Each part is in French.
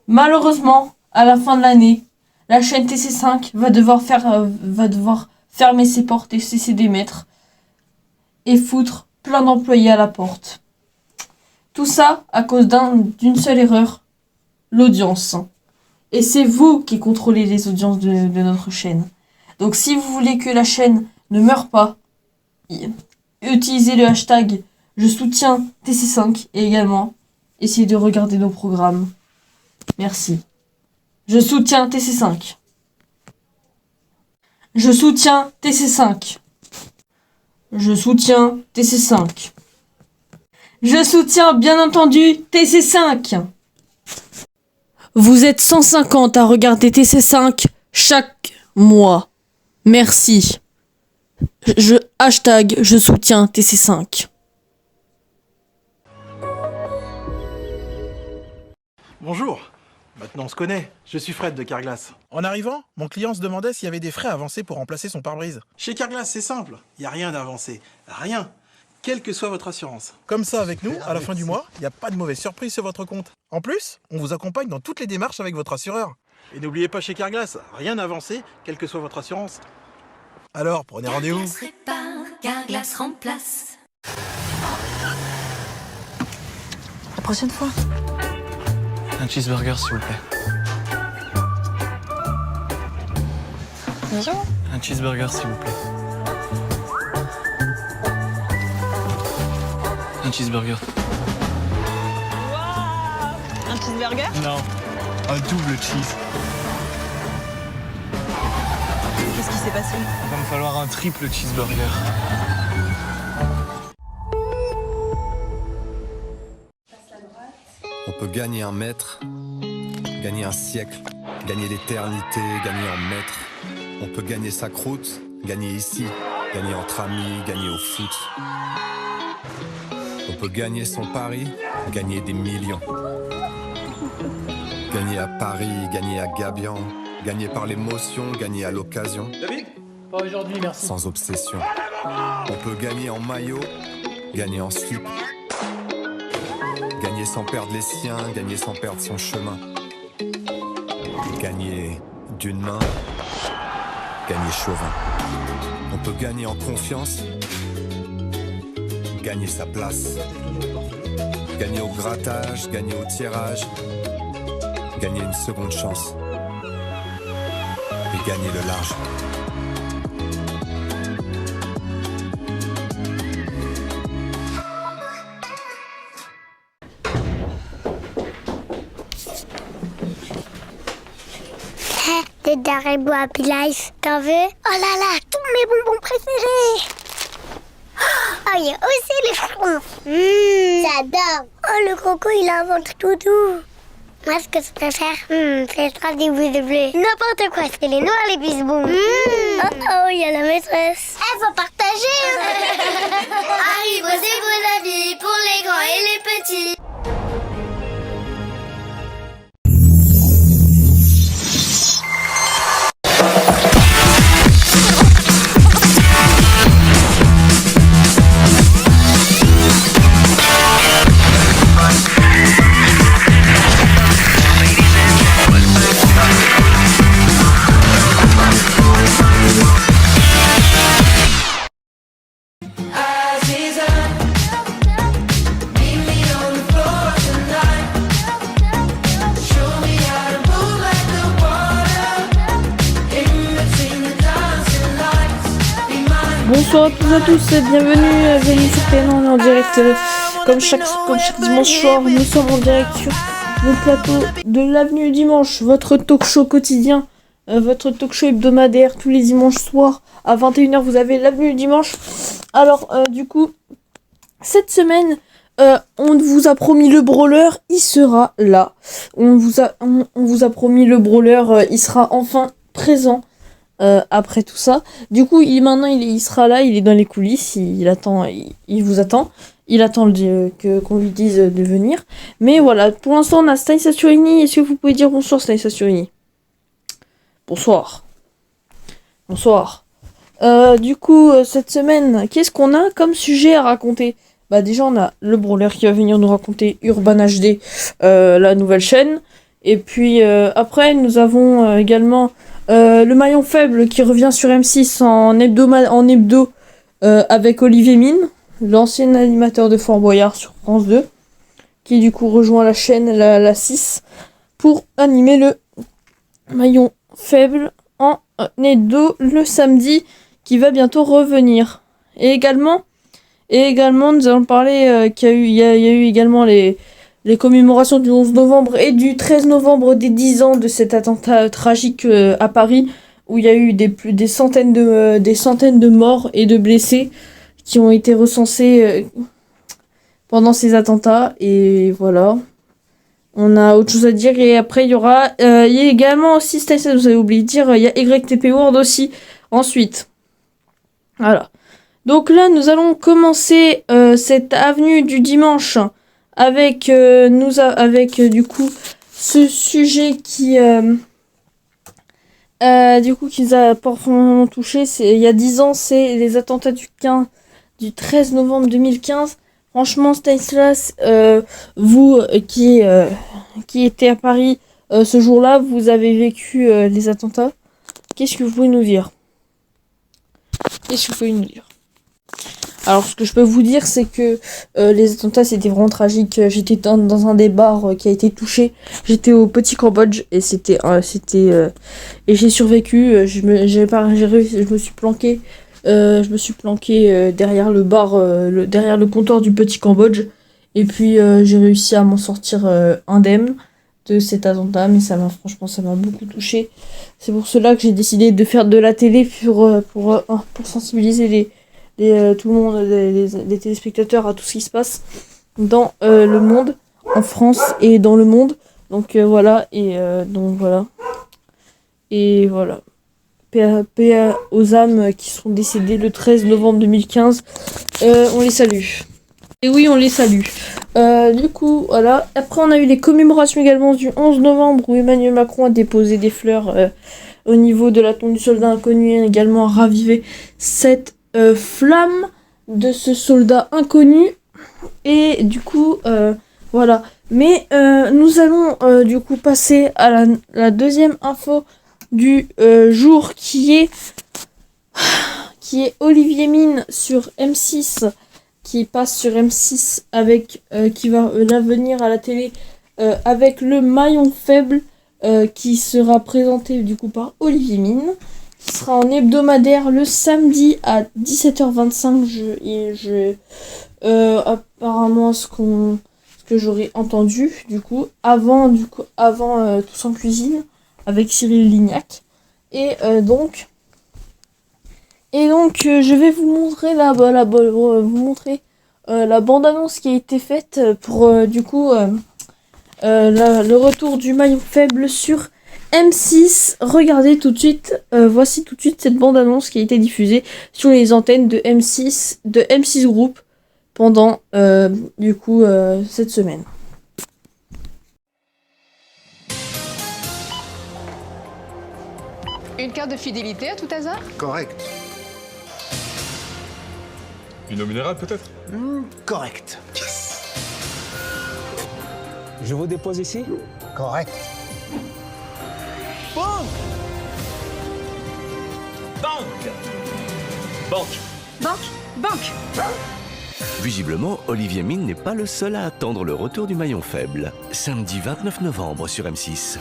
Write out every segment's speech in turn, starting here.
Malheureusement, à la fin de l'année, la chaîne TC5 va devoir fermer ses portes et cesser d'émettre et foutre plein d'employés à la porte. Tout ça à cause d'une seule erreur, l'audience. Et c'est vous qui contrôlez les audiences de notre chaîne. Donc si vous voulez que la chaîne ne meure pas, utilisez le hashtag je soutiens TC5 et également essayez de regarder nos programmes. Merci. Je soutiens TC5. Je soutiens TC5. Je soutiens TC5. Je soutiens bien entendu TC5. Vous êtes 150 à regarder TC5 chaque mois. Merci. Hashtag je soutiens TC5. Bonjour, maintenant on se connaît, je suis Fred de Carglass. En arrivant, mon client se demandait s'il y avait des frais avancés pour remplacer son pare-brise. Chez Carglass, c'est simple, il n'y a rien d'avancé, rien, quelle que soit votre assurance. Comme ça, avec nous, à la fin du mois, il n'y a pas de mauvaise surprise sur votre compte. En plus, on vous accompagne dans toutes les démarches avec votre assureur. Et n'oubliez pas chez Carglass, rien d'avancé, quelle que soit votre assurance. Alors, prenez rendez-vous. Carglass répare, Carglass remplace. La prochaine fois. Un cheeseburger, s'il vous plaît. Bonjour. Un cheeseburger, s'il vous plaît. Un cheeseburger. Un cheeseburger? Non, un double cheese. Qu'est-ce qui s'est passé? Il va me falloir un triple cheeseburger. On peut gagner un mètre, gagner un siècle, gagner l'éternité, gagner en mètres. On peut gagner sa croûte, gagner ici, gagner entre amis, gagner au foot. On peut gagner son pari, gagner des millions. Gagner à Paris, gagner à Gabian, gagner par l'émotion, gagner à l'occasion. David ? Pas aujourd'hui, merci. Sans obsession. On peut gagner en maillot, gagner en slip. Gagner sans perdre les siens, gagner sans perdre son chemin. Gagner d'une main, gagner chauvin. On peut gagner en confiance, gagner sa place. Gagner au grattage, gagner au tirage, gagner une seconde chance. Et gagner le large. Des Haribo Happy Life, t'en veux? Oh là là, tous mes bonbons préférés! Oh, il y a aussi les fruits. J'adore! Oh, le coco, il a un ventre tout doux. Moi, ce que je préfère, c'est le tradibou de bleu. N'importe quoi, c'est les noirs, les bisbons. Oh, oh, il y a la maîtresse. Elle faut partager! Haribo, c'est bon la vie pour les grands et les petits. Bonsoir à toutes et à tous, bienvenue sur PN, on est en direct comme chaque dimanche soir, nous sommes en direct sur le plateau de l'Avenue du Dimanche, votre talk show quotidien, votre talk show hebdomadaire tous les dimanches soirs à 21h, vous avez l'Avenue du Dimanche. Alors du coup, cette semaine, on vous a promis le brawler, il sera là. On vous a promis le brawler, il sera enfin présent. Après tout ça, du coup, il sera là, il est dans les coulisses, il attend, il vous attend, il attend qu'on lui dise de venir. Mais voilà, pour l'instant, on a Stanis Assurini. Est-ce que vous pouvez dire bonsoir, Stanis Assurini? Bonsoir. Bonsoir. Du coup, cette semaine, qu'est-ce qu'on a comme sujet à raconter? Bah déjà, on a le brawler qui va venir nous raconter Urban HD, la nouvelle chaîne. Et puis après, nous avons également le maillon faible qui revient sur M6 en hebdo avec Olivier Mine, l'ancien animateur de Fort Boyard sur France 2, qui du coup rejoint la chaîne la 6 pour animer le maillon faible en hebdo le samedi, qui va bientôt revenir. Et également nous allons parler qu'il y a eu également les commémorations du 11 novembre et du 13 novembre des 10 ans de cet attentat tragique à Paris, où il y a eu des centaines de morts et de blessés qui ont été recensés pendant ces attentats. Et voilà, on a autre chose à dire. Et après il y a également aussi, ça vous avez oublié de dire, il y a YTP World aussi ensuite. Voilà, donc là nous allons commencer cette avenue du dimanche avec du coup ce sujet qui nous a profondément touché. C'est il y a 10 ans, c'est les attentats du 13 novembre 2015. Franchement, Stanislas, vous qui étiez à Paris ce jour-là, vous avez vécu les attentats. Qu'est-ce que vous pouvez nous dire? Alors, ce que je peux vous dire, c'est que les attentats, c'était vraiment tragique. J'étais dans un des bars qui a été touché. J'étais au Petit Cambodge et et j'ai survécu. Je me suis planqué. Derrière le bar, derrière le comptoir du Petit Cambodge. Et puis j'ai réussi à m'en sortir indemne de cet attentat, mais franchement ça m'a beaucoup touché. C'est pour cela que j'ai décidé de faire de la télé pour sensibiliser tout le monde, les téléspectateurs à tout ce qui se passe dans le monde, en France et dans le monde. Donc voilà, et voilà. PA aux âmes qui sont décédées le 13 novembre 2015. On les salue. Et oui, on les salue. Du coup, voilà. Après, on a eu les commémorations également du 11 novembre où Emmanuel Macron a déposé des fleurs au niveau de la tombe du soldat inconnu, et également ravivé cette flamme de ce soldat inconnu. Et du coup, voilà. Mais nous allons du coup passer à la deuxième info du jour qui est Olivier Mine sur M6, qui passe sur M6 qui va là venir à la télé avec le maillon faible qui sera présenté du coup par Olivier Mine, qui sera en hebdomadaire le samedi à 17h25. Apparemment ce que j'aurais entendu avant Tous en cuisine avec Cyril Lignac. Et donc je vais vous montrer la bande-annonce qui a été faite pour le retour du maillon faible sur M6. Regardez tout de suite, voici tout de suite cette bande-annonce qui a été diffusée sur les antennes de M6 Group pendant cette semaine. Une carte de fidélité à tout hasard? Correct. Une eau minérale peut-être? Correct. Je vous dépose ici? Correct. Banque! Visiblement, Olivier Mine n'est pas le seul à attendre le retour du maillon faible. Samedi 29 novembre sur M6.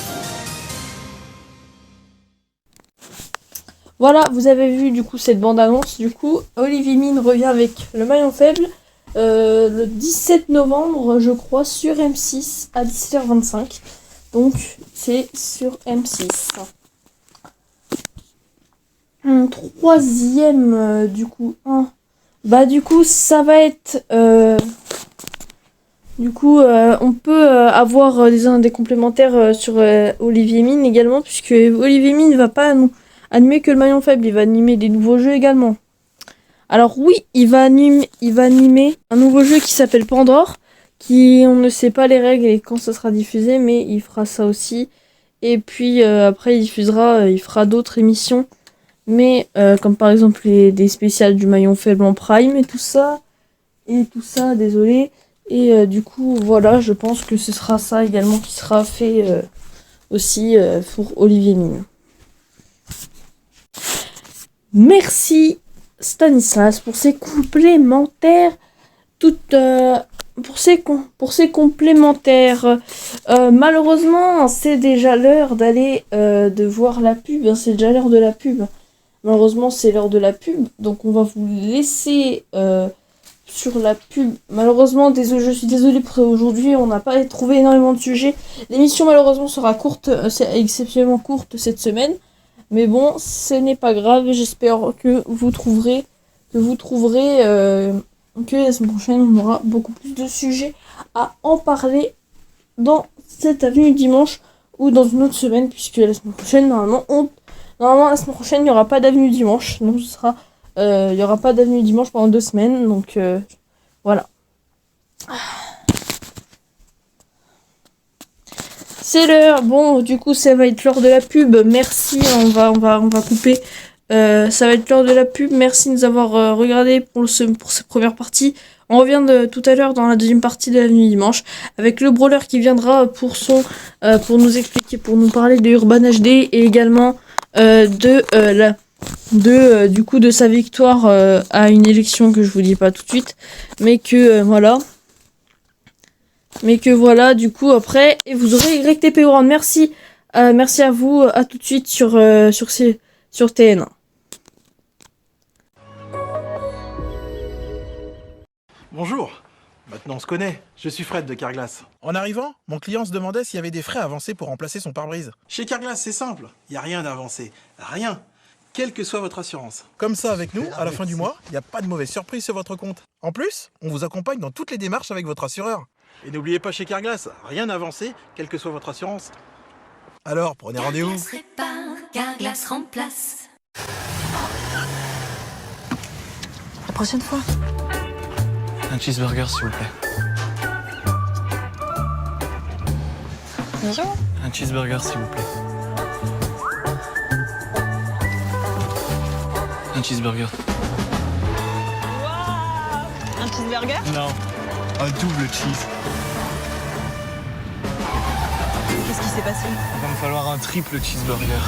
Voilà, vous avez vu du coup cette bande-annonce. Du coup, Olivier Mine revient avec le maillon faible le 17 novembre, je crois, sur M6 à 17h25. Donc, c'est sur M6. Troisième, ça va être... on peut avoir des complémentaires sur Olivier Mine également, puisque Olivier Mine ne va pas animer que le maillon faible, il va animer des nouveaux jeux également. Alors oui, il va animer un nouveau jeu qui s'appelle Pandore, on ne sait pas les règles et quand ça sera diffusé, mais il fera ça aussi. Et puis après il fera d'autres émissions, mais comme par exemple des spéciales du maillon faible en prime et tout ça, désolé. Et du coup voilà, je pense que ce sera ça également qui sera fait aussi pour Olivier Mine. Merci Stanislas pour ces complémentaires. Pour ces complémentaires. Malheureusement, c'est déjà l'heure d'aller de voir la pub. Hein, c'est déjà l'heure de la pub. Malheureusement, c'est l'heure de la pub. Donc, on va vous laisser sur la pub. Malheureusement, je suis désolée pour aujourd'hui. On n'a pas trouvé énormément de sujets. L'émission, malheureusement, sera courte. C'est exceptionnellement courte cette semaine. Mais bon, ce n'est pas grave. J'espère que vous trouverez que la semaine prochaine, on aura beaucoup plus de sujets à en parler dans cette avenue dimanche ou dans une autre semaine, puisque la semaine prochaine, normalement, la semaine prochaine, il n'y aura pas d'avenue dimanche. Donc, il n'y aura pas d'avenue dimanche pendant 2 semaines. Donc, voilà. C'est l'heure. Bon, du coup, ça va être l'heure de la pub. Merci. On va couper. Ça va être l'heure de la pub. Merci de nous avoir regardé pour cette première partie. On revient tout à l'heure dans la deuxième partie de la nuit dimanche avec le brawler qui viendra pour nous expliquer, pour nous parler de Urban HD et également de sa victoire à une élection que je vous dis pas tout de suite, mais que voilà, du coup après, et vous aurez YTP World. Merci à vous, à tout de suite sur TN1. Bonjour, maintenant on se connaît, je suis Fred de Carglass. En arrivant, mon client se demandait s'il y avait des frais avancés pour remplacer son pare-brise. Chez Carglass, c'est simple, il n'y a rien d'avancé, rien, quelle que soit votre assurance. Comme ça, avec nous, à la fin du mois, il n'y a pas de mauvaise surprise sur votre compte. En plus, on vous accompagne dans toutes les démarches avec votre assureur. Et n'oubliez pas, chez Carglass, rien d'avancé, quelle que soit votre assurance. Alors, prenez rendez-vous. Carglass répare, Carglass remplace. La prochaine fois. Un cheeseburger, s'il vous plaît. Bonjour. Un cheeseburger, s'il vous plaît. Un cheeseburger. Un cheeseburger? Non, un double cheese. Qu'est-ce qui s'est passé? Il va me falloir un triple cheeseburger.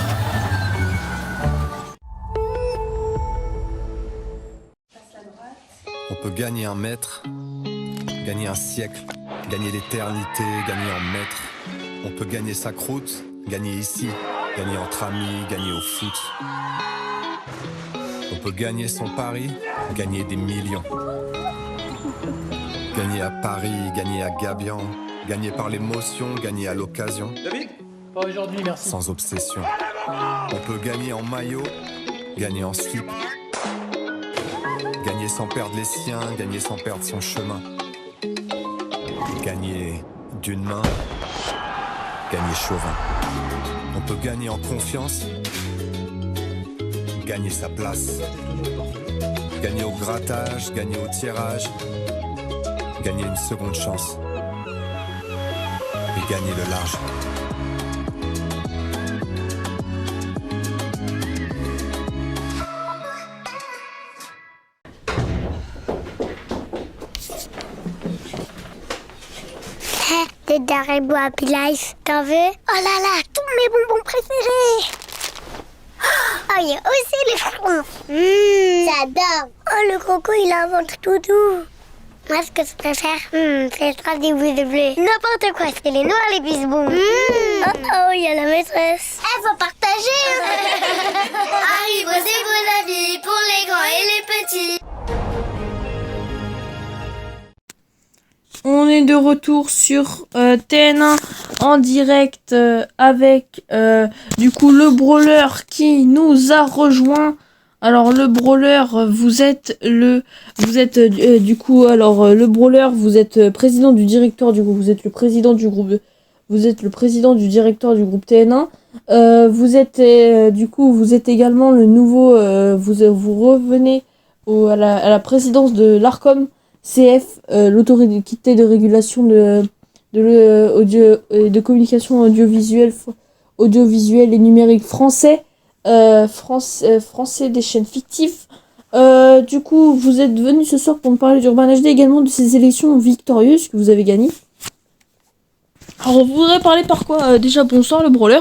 On peut gagner un mètre, gagner un siècle, gagner l'éternité, gagner en mètres. On peut gagner sa croûte, gagner ici, gagner entre amis, gagner au foot. On peut gagner son pari, gagner des millions. Gagner à Paris, gagner à Gabian, gagner par l'émotion, gagner à l'occasion. David, pas aujourd'hui, merci. Sans obsession. On peut gagner en maillot, gagner en slip. Gagner sans perdre les siens, gagner sans perdre son chemin. Gagner d'une main, gagner chauvin. On peut gagner en confiance, gagner sa place. Gagner au grattage, gagner au tirage, gagner une seconde chance. Et gagner le large. Des Haribo Happy Life, t'en veux? Oh là là, tous mes bonbons préférés! Oh, il y a aussi les fruits. J'adore! Oh, le croco, il a un ventre tout doux. Moi, ce que je préfère, c'est trop des boules de bleu. N'importe quoi, c'est les noirs, les bisbons. Oh, oh, il y a la maîtresse. Faut partager! Haribo, c'est bon la vie pour les grands et les petits. On est de retour sur TN1 en direct avec du coup le brawler qui nous a rejoint. Alors le brawler, vous êtes le brawler, vous êtes président du directeur du groupe, vous êtes le président du directeur du groupe TN1. Vous êtes également le nouveau, vous revenez à la présidence de l'Arcom CF, l'autorité de régulation de communication audiovisuelle et numérique français, français des chaînes fictives. Du coup, vous êtes venu ce soir pour me parler d'Urban HD, également de ces élections victorieuses que vous avez gagnées. Alors, vous voudrez parler par quoi? Déjà, bonsoir le brawler.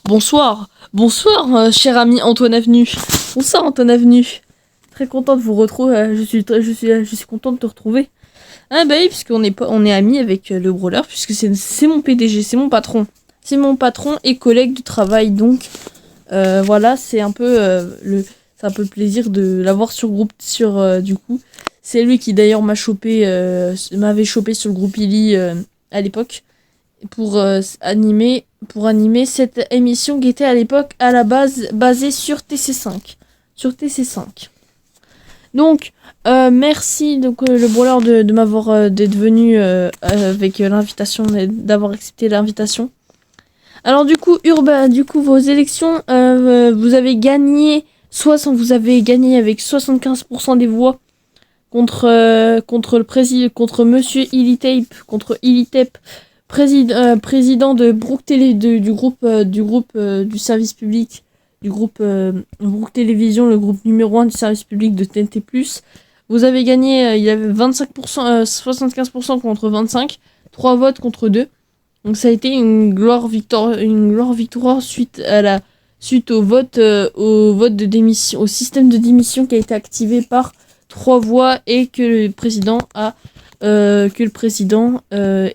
Bonsoir. Bonsoir, cher ami Antoine Avenue. Bonsoir Antoine Avenue. Très content de vous retrouver. Je suis content de te retrouver. Ah bah oui, on est amis avec le brawler, puisque c'est mon PDG, c'est mon patron. C'est mon patron et collègue de travail, donc voilà, c'est un peu c'est un peu le plaisir de l'avoir sur groupe, du coup. C'est lui qui d'ailleurs m'avait chopé sur le groupe Illy à l'époque pour animer cette émission qui était à l'époque à la base basée sur TC5. Donc merci donc le brawler de m'avoir d'être venu avec l'invitation, d'avoir accepté l'invitation. Alors du coup vos élections, vous avez gagné avec 75% des voix contre Monsieur Illytape, président de Brook Télé, du groupe du service public, du groupe Brook Télévision, le groupe numéro 1 du service public de TNT+. Vous avez gagné, il y avait 25%, 75% contre 25, 3 votes contre 2. Donc ça a été une gloire victoire suite au vote de démission, au système de démission qui a été activé par 3 voix et que le président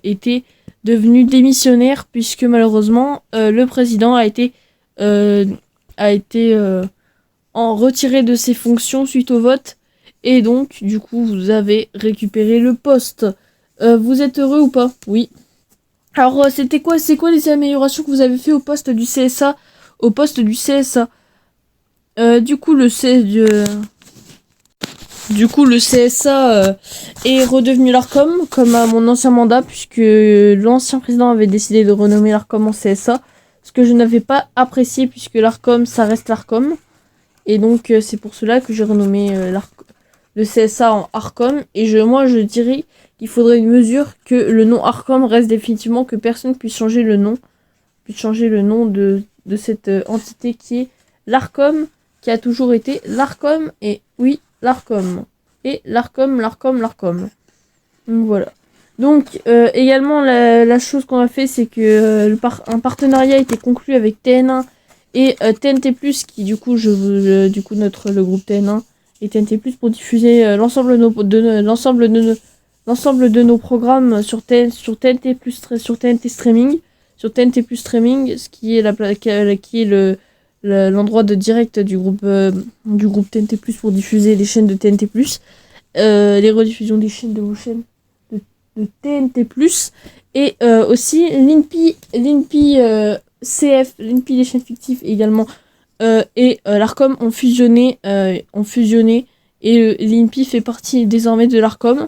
était devenu démissionnaire, puisque malheureusement le président a été retiré de ses fonctions suite au vote, et donc du coup vous avez récupéré le poste. Vous êtes heureux ou pas? Oui. Alors c'est quoi les améliorations que vous avez fait au poste du CSA? Du coup le CSA est redevenu l'ARCOM, comme à mon ancien mandat, puisque l'ancien président avait décidé de renommer l'ARCOM en CSA, ce que je n'avais pas apprécié, puisque l'ARCOM, ça reste l'ARCOM. Et donc c'est pour cela que j'ai renommé le CSA en ARCOM. Et moi je dirais qu'il faudrait une mesure que le nom ARCOM reste définitivement, que personne puisse changer le nom de cette entité qui est l'ARCOM, qui a toujours été l'ARCOM, et oui, l'ARCOM. Et l'ARCOM. Donc voilà. Donc également la chose qu'on a fait, c'est que un partenariat a été conclu avec TN1 et TNT+, qui du coup le groupe TN1 et TNT+, pour diffuser l'ensemble de nos programmes sur TNT+, sur TNT Streaming, ce qui est l'endroit de direct du groupe TNT+, pour diffuser les chaînes de TNT+, les rediffusions des chaînes de vos chaînes de TNT+, et aussi l'INPI CF, l'INPI des chaînes fictives également, et l'ARCOM ont fusionné, et l'INPI fait partie désormais de l'ARCOM.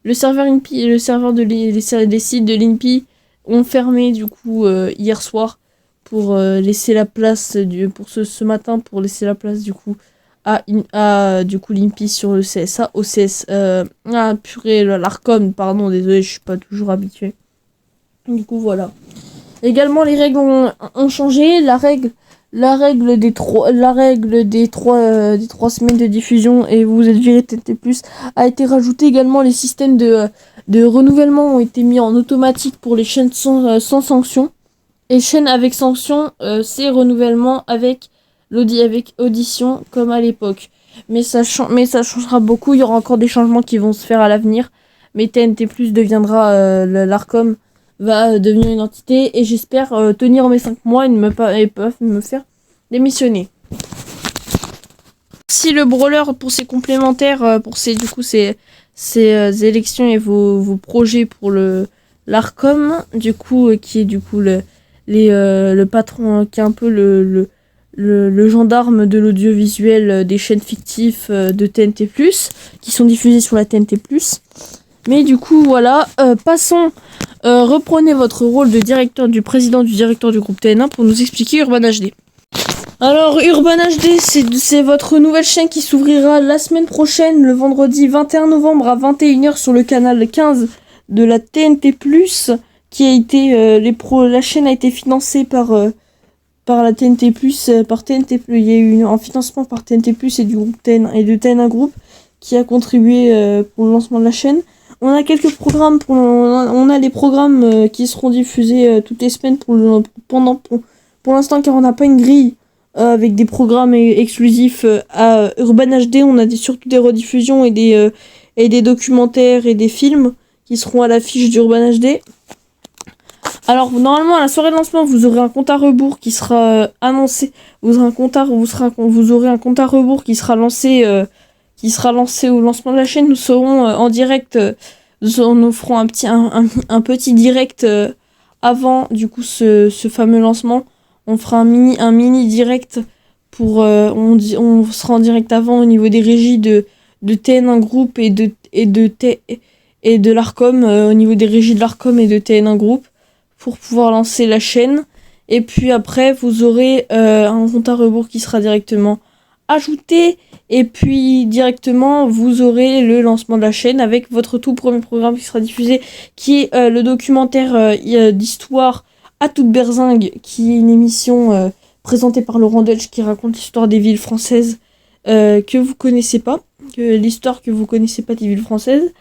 Le serveur INPI et le serveur des sites de l'INPI ont fermé du coup hier soir pour laisser la place ce matin, pour laisser la place du coup à l'INPI sur le CSA, au l'ARCOM, pardon, désolé, je suis pas toujours habitué. Du coup voilà. Également les règles ont changé. La règle des 3 semaines de diffusion et vous êtes viré TNT+, a été rajoutée. Également les systèmes de renouvellement ont été mis en automatique pour les chaînes sans sanction. Et chaîne avec sanction, c'est renouvellement avec audition comme à l'époque. Mais ça changera beaucoup, il y aura encore des changements qui vont se faire à l'avenir. Mais TNT+ deviendra, l'ARCOM va devenir une entité, et j'espère tenir mes 5 mois et ne pas me faire démissionner. Si le brawler pour ses complémentaires, pour ces élections et vos projets pour l'ARCOM, du coup, qui est du coup le patron, qui est un peu le gendarme de l'audiovisuel des chaînes fictives de TNT+, qui sont diffusées sur la TNT+. Mais du coup, voilà, passons, reprenez votre rôle de directeur du groupe TN1 pour nous expliquer Urban HD. Alors, Urban HD, c'est votre nouvelle chaîne qui s'ouvrira la semaine prochaine, le vendredi 21 novembre à 21h sur le canal 15 de la TNT+, qui a été, la chaîne a été financée par la TNT+, par TNT+, il y a eu un financement par TNT+, et du groupe TN1 et de TN1 Group, qui a contribué pour le lancement de la chaîne. on a quelques programmes, on a les programmes qui seront diffusés toutes les semaines pour l'instant, car on n'a pas une grille avec des programmes exclusifs à Urban HD. On a surtout des rediffusions et des documentaires et des films qui seront à l'affiche d'Urban HD. Alors normalement à la soirée de lancement vous aurez un compte à rebours qui sera annoncé. Vous aurez un compte à rebours qui sera lancé au lancement de la chaîne. Nous serons en direct. Nous ferons un petit direct avant du coup ce fameux lancement. On fera un mini direct pour on sera en direct avant au niveau des régies de TN1 Group et de l'Arcom, au niveau des régies de l'Arcom et de TN1 Group, pour pouvoir lancer la chaîne. Et puis après vous aurez un compte à rebours qui sera directement ajouté, et puis directement vous aurez le lancement de la chaîne avec votre tout premier programme qui sera diffusé, qui est le documentaire d'histoire à toute berzingue, qui est une émission présentée par Laurent Deutsch qui raconte l'histoire des villes françaises que vous connaissez pas, l'histoire que vous connaissez pas des villes françaises,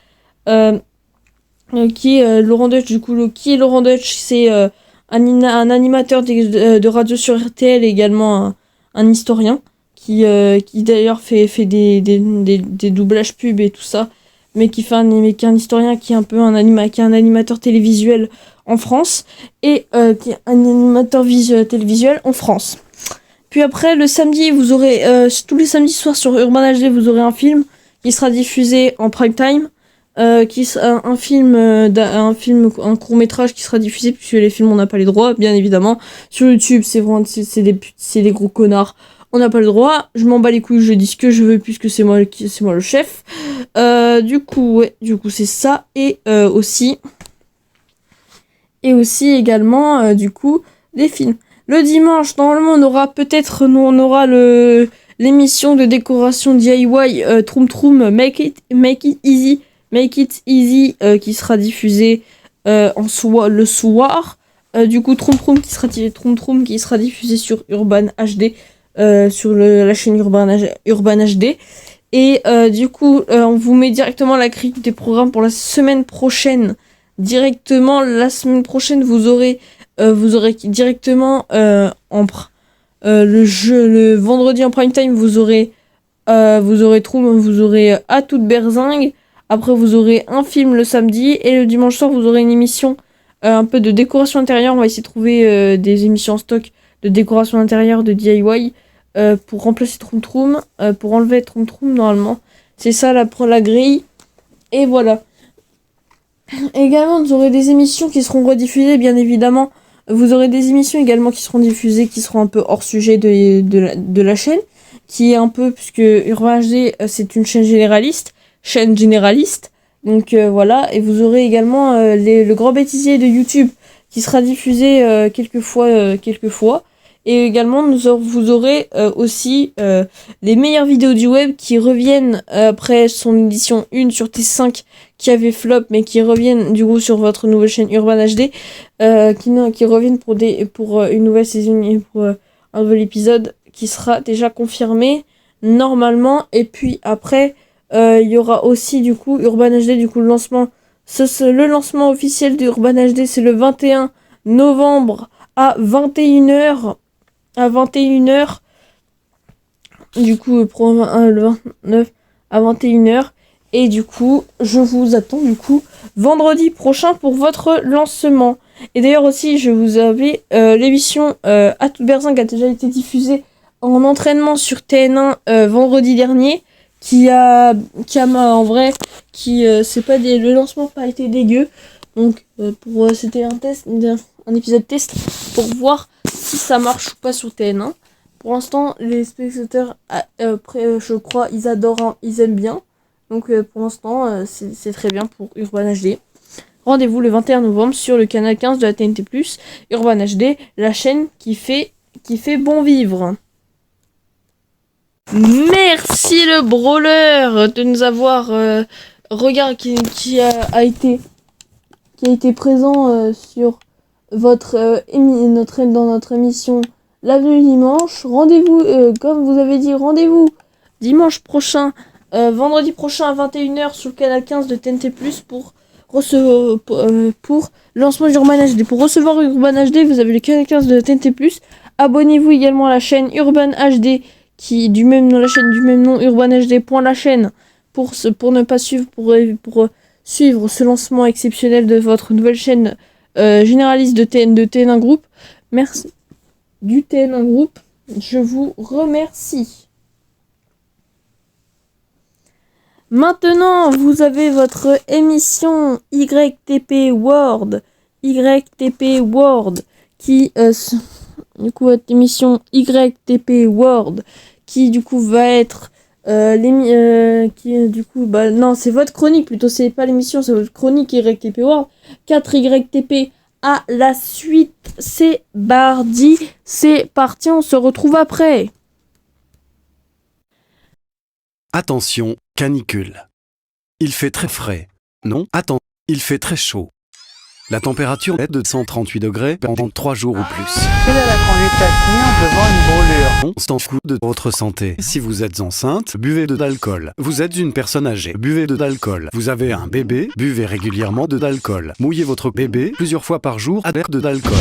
qui est Laurent Deutsch. Du coup, qui est Laurent Deutsch? C'est un animateur de radio sur RTL, également un historien qui d'ailleurs fait des doublages pub et tout ça, mais qui est un historien, qui est un peu qui est un animateur télévisuel en France, et qui est un animateur télévisuel en France. Puis après, le samedi, vous aurez tous les samedis soirs sur Urban HD, vous aurez un film qui sera diffusé en prime time, un court-métrage qui sera diffusé, puisque les films on n'a pas les droits, bien évidemment. Sur YouTube, c'est des gros connards. On n'a pas le droit, je m'en bats les couilles, je dis ce que je veux puisque c'est moi le chef. Du coup c'est ça, et aussi également du coup des films. Le dimanche, normalement on aura l'émission de décoration DIY Troum Troum Make It Easy qui sera diffusée le soir. Du coup Troum Troum qui sera diffusée sur Urban HD, sur la chaîne Urban HD. Et du coup on vous met directement la grille des programmes pour la semaine prochaine. Directement la semaine prochaine vous aurez directement le vendredi en prime time vous aurez à toute berzingue. Après vous aurez un film le samedi, et le dimanche soir vous aurez une émission un peu de décoration intérieure. On va essayer de trouver des émissions en stock de décoration intérieure, de DIY, pour remplacer Troum Troum, pour enlever Troum Troum normalement. C'est ça la grille. Et voilà. Également vous aurez des émissions qui seront rediffusées, bien évidemment. Vous aurez des émissions également qui seront diffusées, qui seront un peu hors sujet de la chaîne, qui est un peu, puisque Urban HD c'est une chaîne généraliste. Donc voilà. Et vous aurez également le grand bêtisier de YouTube qui sera diffusé quelques fois. Et également vous aurez aussi les meilleures vidéos du web qui reviennent après son édition 1 sur T5 qui avait flop, mais qui reviennent du coup sur votre nouvelle chaîne Urban HD, qui reviennent pour une nouvelle saison et pour un nouvel épisode qui sera déjà confirmé normalement. Et puis après il y aura aussi du coup Urban HD, du coup le lancement officiel d'Urban HD, c'est le 21 novembre à 21h. Du coup le 29 à 21h. Et du coup, je vous attends du coup vendredi prochain pour votre lancement. Et d'ailleurs aussi, je vous avais l'émission à toute berzingue a déjà été diffusée en entraînement sur TN1 vendredi dernier, le lancement n'a pas été dégueu. Donc c'était un épisode test pour voir si ça marche ou pas sur TN1. Pour l'instant, les spectateurs, je crois, ils adorent, ils aiment bien. Donc pour l'instant, c'est très bien pour Urban HD. Rendez-vous le 21 novembre sur le canal 15 de la TNT+, Urban HD, la chaîne qui fait bon vivre. Merci le brawler de nous avoir qui a été présent sur dans notre émission L'avenue dimanche. Rendez-vous, comme vous avez dit, rendez-vous dimanche prochain vendredi prochain à 21h sur le canal 15 de TNT+, pour lancement d'Urban HD. Pour recevoir Urban HD, vous avez le canal 15 de TNT+. Abonnez-vous également à la chaîne Urban HD, qui du même nom, la chaîne du même nom, Urban HD. La chaîne pour ne pas suivre, pour suivre ce lancement exceptionnel de votre nouvelle chaîne généraliste de TN1 Group. Merci du TN1 Group. Je vous remercie. Maintenant, vous avez votre émission YTP World, qui du coup votre émission YTP World, qui du coup va être qui du coup non, c'est votre chronique plutôt, c'est pas l'émission, c'est votre chronique YTP World. 4 YTP à la suite, c'est Bardi, c'est parti, on se retrouve après. Attention, canicule. Il fait très frais. Non, attends, il fait très chaud. La température est de 138 degrés pendant 3 jours ou plus. Quelle est la conduite à tenir devant une brûlure? On s'en fout de votre santé. Si vous êtes enceinte, buvez de l'alcool. Vous êtes une personne âgée, buvez de l'alcool. Vous avez un bébé, buvez régulièrement de l'alcool. Mouillez votre bébé plusieurs fois par jour avec de l'alcool.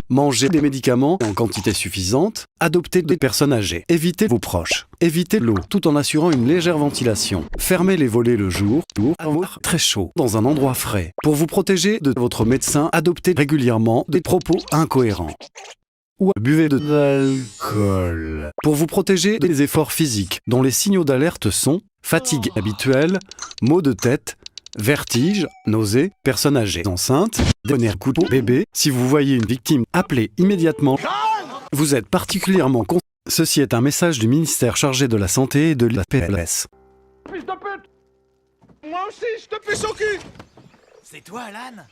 Mangez des médicaments en quantité suffisante. Adoptez des personnes âgées. Évitez vos proches. Évitez l'eau tout en assurant une légère ventilation. Fermez les volets le jour pour avoir très chaud dans un endroit frais. Pour vous protéger de votre médecin, adoptez régulièrement des propos incohérents. Ou buvez de l'alcool. Pour vous protéger des efforts physiques dont les signaux d'alerte sont fatigue habituelle, maux de tête, vertige, nausées, personnes âgées enceintes, donner un coup de bébé. Si vous voyez une victime, appelez immédiatement. Vous êtes particulièrement con. Ceci est un message du ministère chargé de la Santé et de la PLS. Fils de pute! Moi aussi, je te pisse au cul! C'est toi, Alan?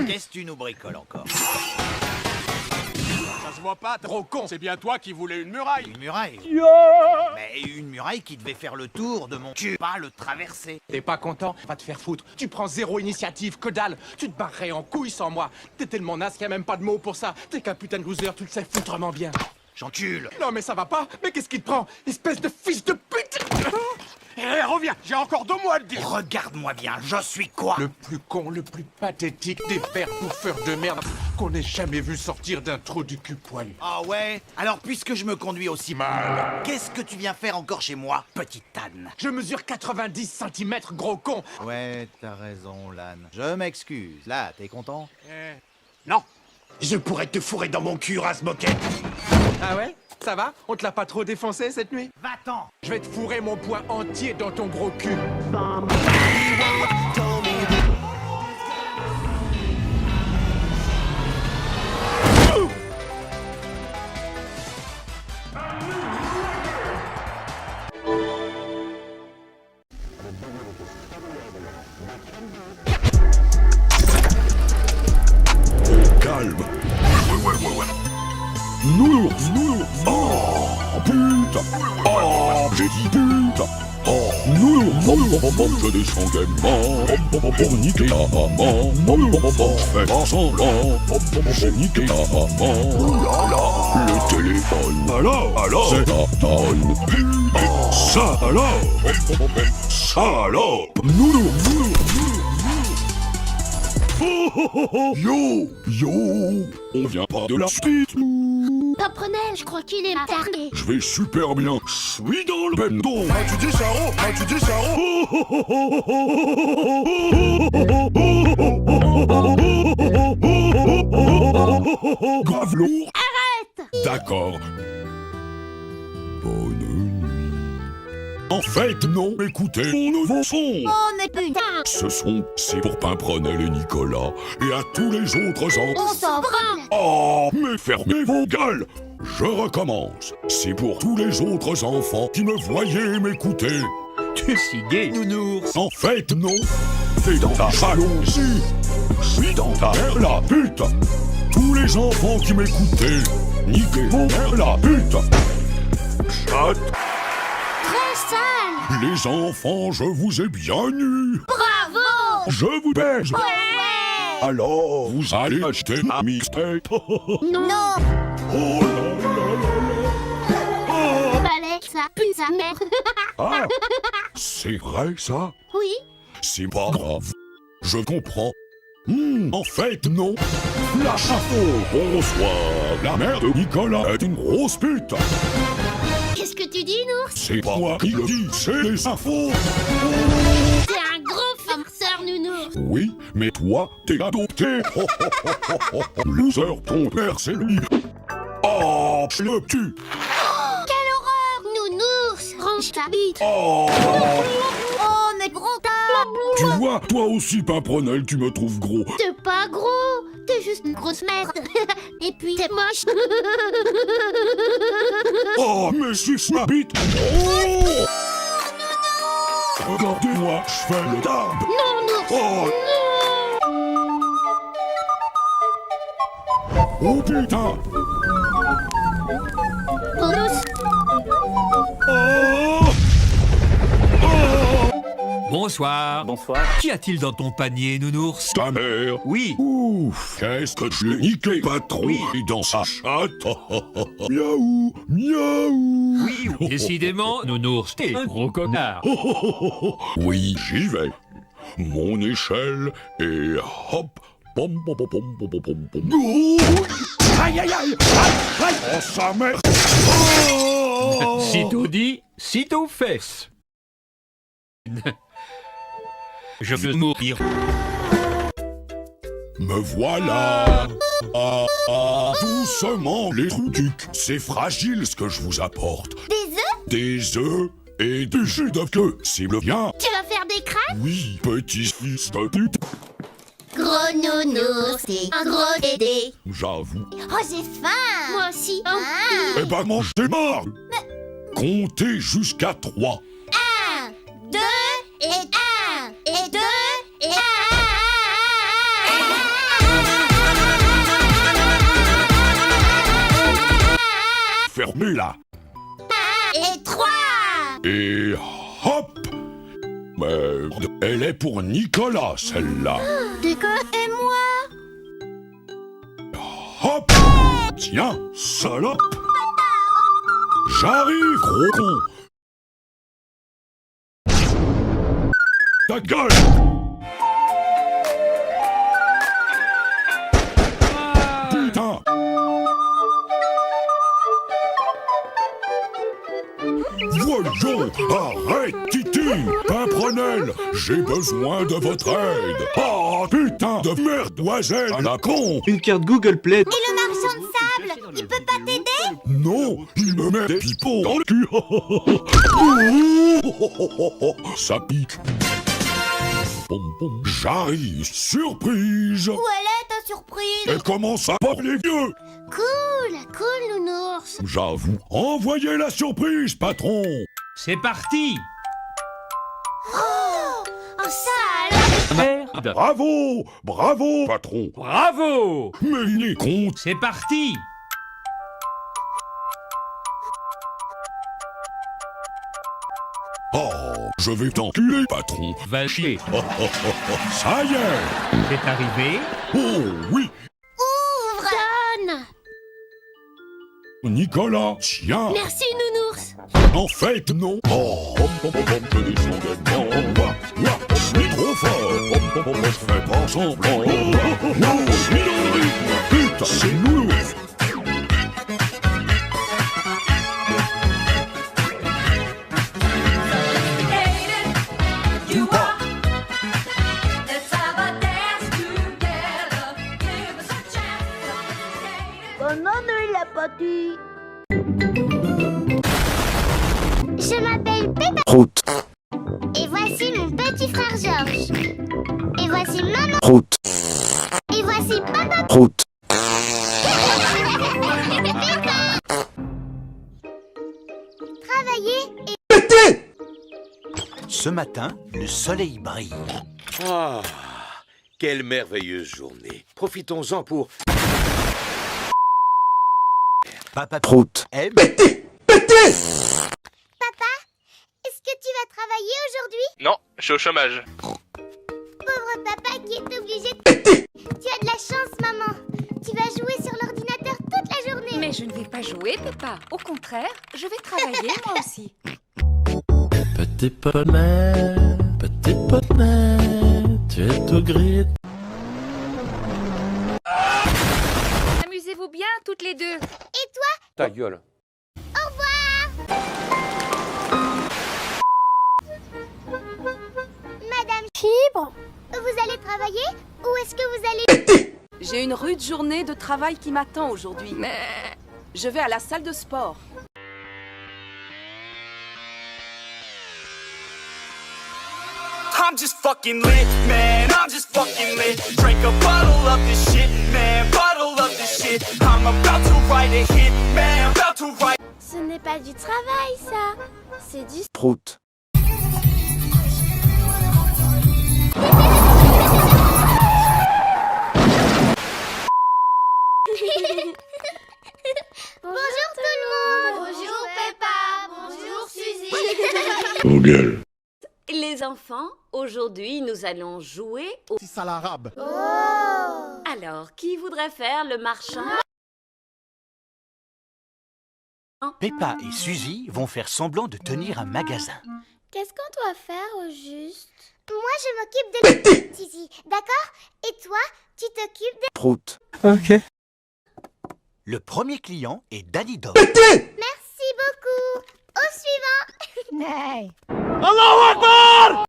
Qu'est-ce que tu nous bricoles encore? Ça se voit pas, gros con! C'est bien toi qui voulais une muraille! Une muraille? Mais une muraille qui devait faire le tour de mon cul, pas le traverser. T'es pas content? Va te faire foutre. Tu prends zéro initiative, que dalle! Tu te barrerais en couille sans moi! T'es tellement naze qu'il y a même pas de mots pour ça! T'es qu'un putain de loser, tu le sais foutrement bien! J'encule! Non mais ça va pas! Mais qu'est-ce qui te prend? Espèce de fils de pute! Eh, reviens! J'ai encore 2 mots à te dire! Regarde-moi bien, je suis quoi? Le plus con, le plus pathétique des pères bouffeurs de merde qu'on ait jamais vu sortir d'un trou du cul poilu. Ah ouais? Alors puisque je me conduis aussi mal, qu'est-ce que tu viens faire encore chez moi, petite Anne? Je mesure 90 cm, gros con! Ouais, t'as raison, Lan. Je m'excuse. Là, t'es content? Non! Je pourrais te fourrer dans mon cul, race-moquette! Ah ouais? Ça va? On te l'a pas trop défoncé cette nuit? Va-t'en! Je vais te fourrer mon poing entier dans ton gros cul! Calme. Ouais. Nounours. Oh, putain. Oh, j'ai dit putain. Oh, nounours. Je descends gaiement pour niquer ta maman. Fais pas semblant. J'ai niqué ta maman. Le téléphone. Alors, c'est ta tonne. Ça alors. Nounours. Oh, yo, on vient pas de la suite. Paprenel, je crois qu'il est taré. Je vais super bien, je suis dans le bendo. Tu dis Charo. Grave lourd. Arrête. D'accord. Bonne nuit. En fait, non, écoutez mon nouveau son. Oh, mais putain. Ce son, c'est pour Pimprenel et Nicolas, et à tous les autres On enfants. s'en branle. Oh, mais fermez vos gueules. Je recommence. C'est pour tous les autres enfants qui me voyaient et m'écoutaient. Tu suis gay, nounours! En fait, non. T'es dans ta jalousie. Je suis dans ta mère la pute. Tous les enfants qui m'écoutaient, niquez mon mère la pute. Chat. Très sale. Les enfants, je vous ai bien nus. Bravo. Je vous baise. Ouais. Alors, vous allez acheter ma mixtape. Non. Oh là là là là. Balai, ça pue sa mère. Ah, c'est vrai ça? Oui. C'est pas grave. Je comprends. En fait, non. Flash info. Bonsoir. La mère de Nicolas est une grosse pute. Qu'est-ce que tu dis, Nours? C'est pas moi qui le dis, c'est les infos. T'es un gros farceur, Nounours. Oui, mais toi, t'es adopté. Loser, ton père, c'est lui. Oh, je le tue. Quelle horreur, Nounours. Range ta bite. Oh. Oh, mais gros tas. Tu vois, toi aussi, Pimprenel, tu me trouves gros. T'es pas gros. T'es juste une grosse merde. Et puis, t'es moche. Oh, mais suce ma bite. Oh. Regardez-moi, je fais le dab. Non, Nours. Oh. Oh putain. Nours. Oh. Oh. Bonsoir. Bonsoir. Qu'y a-t-il dans ton panier, Nounours? Ta mère. Oui. Ouf, qu'est-ce que je l'ai niqué, patron. Oui. Et dans sa chatte. Miaou, miaou. Oui, décidément, Nounours, t'es un gros connard. Oui, j'y vais. Mon échelle et hop. Pom pom pom pom pom pom pom pom. Aïe aïe aïe. Aïe aïe. Oh sa mère. Oh. Sitôt dit, sitôt fesses. Je veux mourir. Me voilà. Doucement les trucs. C'est fragile ce que je vous apporte. Des œufs? Des œufs et du jus de queue. C'est le bien. Tu vas faire des crêpes? Oui, petit fils de pute. Gros Nounours, c'est un gros dédé. J'avoue. Oh, j'ai faim. Moi aussi. Eh ben, mange tes morts. Comptez jusqu'à 3. 1, 2, et 1, et 2, et 1. Fermez-la. 1, et 3. Et hop. Merde, elle est pour Nicolas, celle-là. D'accord, et moi? Hop. Tiens, salope. J'arrive, gros con. Ta gueule. Putain. Voyons, arrête, Titi. Pimprenel, j'ai besoin de votre aide. Ah, putain de merdoiselle à la con. Une carte Google Play. Et le marchand de sable, il peut pas t'aider? Non, il me met des pipeaux dans le cul. Ça pique. J'arrive, surprise. Où elle est ta surprise? Elle commence à parler vieux. Cool, Nounours. J'avoue. Envoyez la surprise, patron. C'est parti. Oh, ça alors. Bravo, bravo, patron. Bravo. Mais il est con. C'est parti. Oh, je vais t'enculer, patron. Va chier. Ça y est. C'est arrivé. Oh, oui. Ouvre. Donne. Nicolas, tiens. Merci, Nounours. En fait, non. Oh, je descends dedans. Je suis trop fort. Je fais pas semblant. Je suis dans le rythme. Putain, c'est Nounours. Je m'appelle Peppa. Route. Et voici mon petit frère Georges. Et voici maman. Route. Et voici papa. Route. Travailler et... Ce matin, le soleil brille. Ah, quelle merveilleuse journée. Profitons-en pour... Papa Route. aime... Papa, est-ce que tu vas travailler aujourd'hui? Non, je suis au chômage. Pauvre papa qui est obligé de... Tu as de la chance, maman. Tu vas jouer sur l'ordinateur toute la journée. Mais je ne vais pas jouer, Peppa. Au contraire, je vais travailler moi aussi. Petit poney, tu es tout gris. Amusez-vous bien toutes les deux. Et toi? Ta gueule. Au revoir. Madame Fibre, vous allez travailler ou est-ce que vous allez... J'ai une rude journée de travail qui m'attend aujourd'hui. Je vais à la salle de sport. I'm just fucking lit, man, I'm just fucking lit. Drink a bottle of this shit, man, bottle of this shit. I'm about to write a hit, man, about to write. Ce n'est pas du travail, ça. C'est du... Prout. Bonjour tout le monde. Bonjour Peppa. Bonjour Suzy. Google. Les enfants, aujourd'hui nous allons jouer au... C'est ça l'arabe. Oh. Alors, qui voudrait faire le marchand? Peppa et Suzy vont faire semblant de tenir un magasin. Qu'est-ce qu'on doit faire au juste? Moi je m'occupe de... Suzy, d'accord? Et toi, tu t'occupes de... Prout. Ok. Le premier client est Danny Dog. Merci beaucoup. Au suivant. Hey. Allahu Akbar!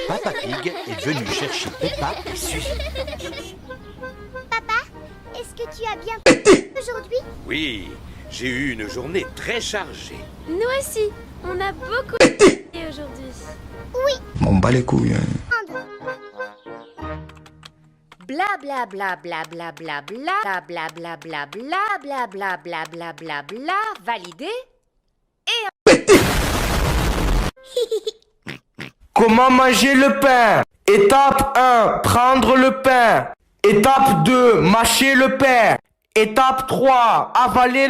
Papa Pig est venu chercher Peppa et Suzy. Papa, est-ce que tu as bien aujourd'hui? Oui, j'ai eu une journée très chargée. Nous aussi, on a beaucoup aujourd'hui. Oui. M'en bats les couilles. Bla bla bla bla bla bla bla bla bla bla bla bla bla bla bla bla bla validé. Comment manger le pain? Étape 1, prendre le pain. Étape 2, mâcher le pain. Étape 3, avaler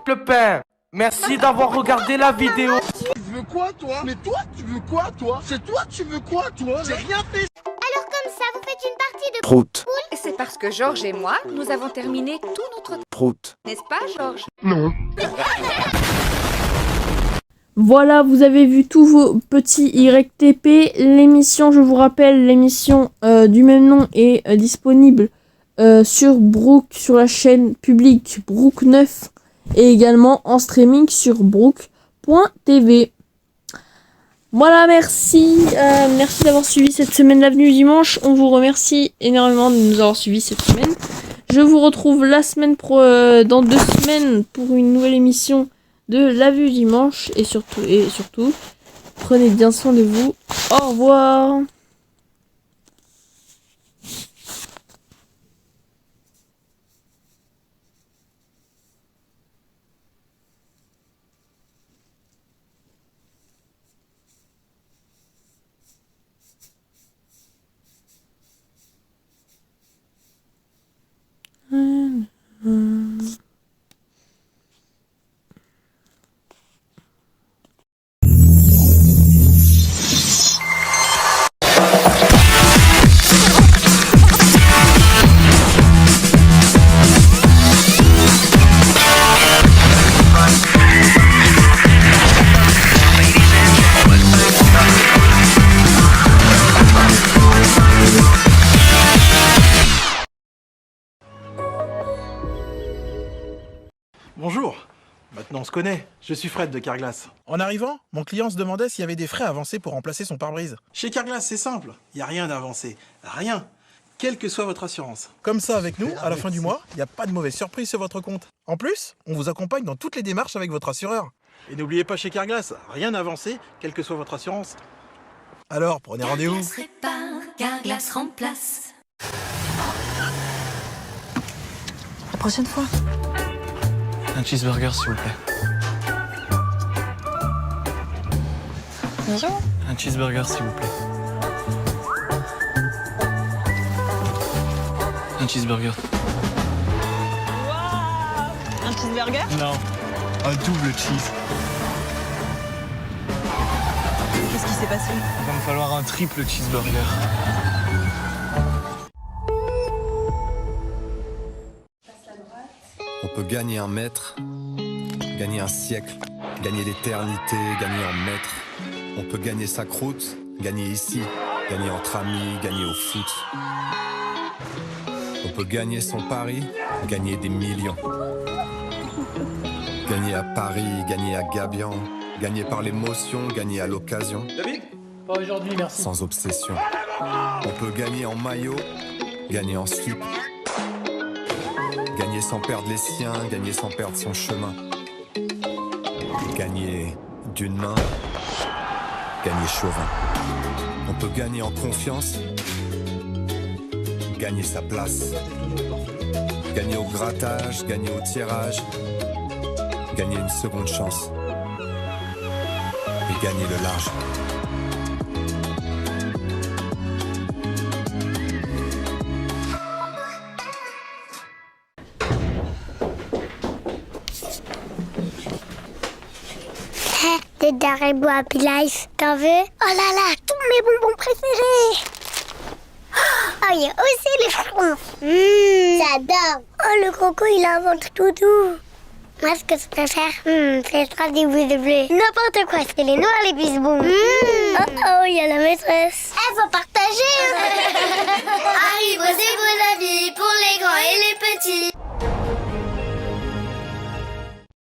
le pain. Merci d'avoir regardé la vidéo. Tu veux quoi, toi? Mais toi, tu veux quoi, toi? C'est toi, tu veux quoi, toi? J'ai rien fait. Alors comme ça, vous faites une partie de... Prout. C'est parce que Georges et moi, nous avons terminé tout notre... Prout. N'est-ce pas, Georges? Non. Voilà, vous avez vu tous vos petits YTP. L'émission, je vous rappelle, l'émission du même nom est disponible sur Brook, sur la chaîne publique Brook 9 et également en streaming sur brook.tv. Voilà, merci. Merci d'avoir suivi cette semaine l'Avenue du Dimanche. On vous remercie énormément de nous avoir suivis cette semaine. Je vous retrouve la semaine dans 2 semaines pour une nouvelle émission de l'Avenue du Dimanche. Et surtout, prenez bien soin de vous. Au revoir. Bonjour. Maintenant on se connaît. Je suis Fred de Carglass. En arrivant, mon client se demandait s'il y avait des frais avancés pour remplacer son pare-brise. Chez Carglass, c'est simple. Il n'y a rien d'avancé. Rien. Quelle que soit votre assurance. Comme ça, avec nous, à la fin du mois, il n'y a pas de mauvaise surprise sur votre compte. En plus, on vous accompagne dans toutes les démarches avec votre assureur. Et n'oubliez pas chez Carglass, rien d'avancé, quelle que soit votre assurance. Alors, prenez rendez-vous. Carglass répare, Carglass remplace. La prochaine fois. Un cheeseburger, s'il vous plaît. Bonjour. Un cheeseburger, s'il vous plaît. Un cheeseburger. Un cheeseburger? Non, un double cheese. Qu'est-ce qui s'est passé? Il va me falloir un triple cheeseburger. Passe à droite. peut gagner un mètre, gagner un siècle, gagner l'éternité, gagner en maître. On peut gagner sa croûte, gagner ici, gagner entre amis, gagner au foot. On peut gagner son pari, gagner des millions. Gagner à Paris, gagner à Gabian, gagner par l'émotion, gagner à l'occasion. David, pas aujourd'hui, merci. Sans obsession. On peut gagner en maillot, gagner en slip. Gagner sans perdre les siens, gagner sans perdre son chemin. Gagner d'une main, gagner chauvin. On peut gagner en confiance, gagner sa place. Gagner au grattage, gagner au tirage, gagner une seconde chance. Et gagner le large. Des Haribo Happy Life, t'en veux? Oh là là, tous mes bonbons préférés! Oh, il y a aussi les fronces. J'adore. Oh, le croco, il a un ventre tout doux. Moi, ce que je préfère, c'est ça des boules de bleu. N'importe quoi, c'est les noirs, les bisbons. Oh, il y a la maîtresse. Elle faut partager.